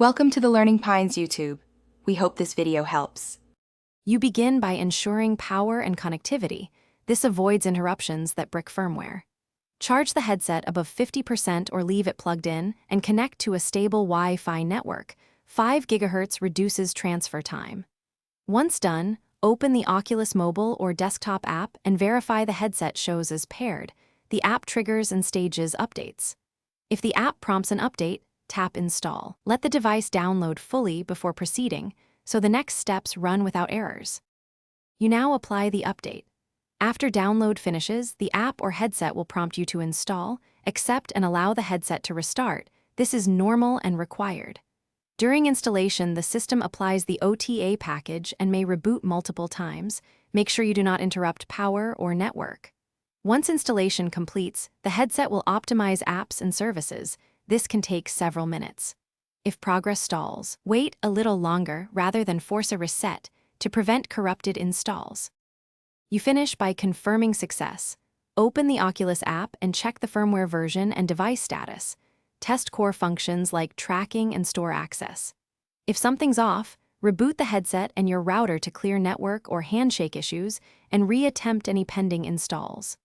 Welcome to the Learning Pines YouTube. We hope this video helps. You begin by ensuring power and connectivity. This avoids interruptions that brick firmware. Charge the headset above 50% or leave it plugged in and connect to a stable Wi-Fi network. 5 GHz reduces transfer time. Once done, open the Oculus mobile or desktop app and verify the headset shows as paired. The app triggers and stages updates. If the app prompts an update, tap Install. Let the device download fully before proceeding, so the next steps run without errors. You now apply the update. After download finishes, the app or headset will prompt you to install, accept, and allow the headset to restart. This is normal and required. During installation, the system applies the OTA package and may reboot multiple times. Make sure you do not interrupt power or network. Once installation completes, the headset will optimize apps and services. This can take several minutes. If progress stalls, wait a little longer rather than force a reset to prevent corrupted installs. You finish by confirming success. Open the Oculus app and check the firmware version and device status. Test core functions like tracking and store access. If something's off, reboot the headset and your router to clear network or handshake issues and re-attempt any pending installs.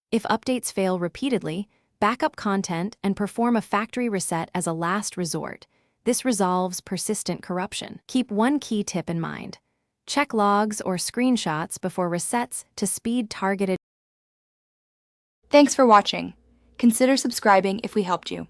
If updates fail repeatedly, backup content and perform a factory reset as a last resort. This resolves persistent corruption. Keep one key tip in mind. Check logs or screenshots before resets to speed targeted. Thanks for watching. Consider subscribing if we helped you.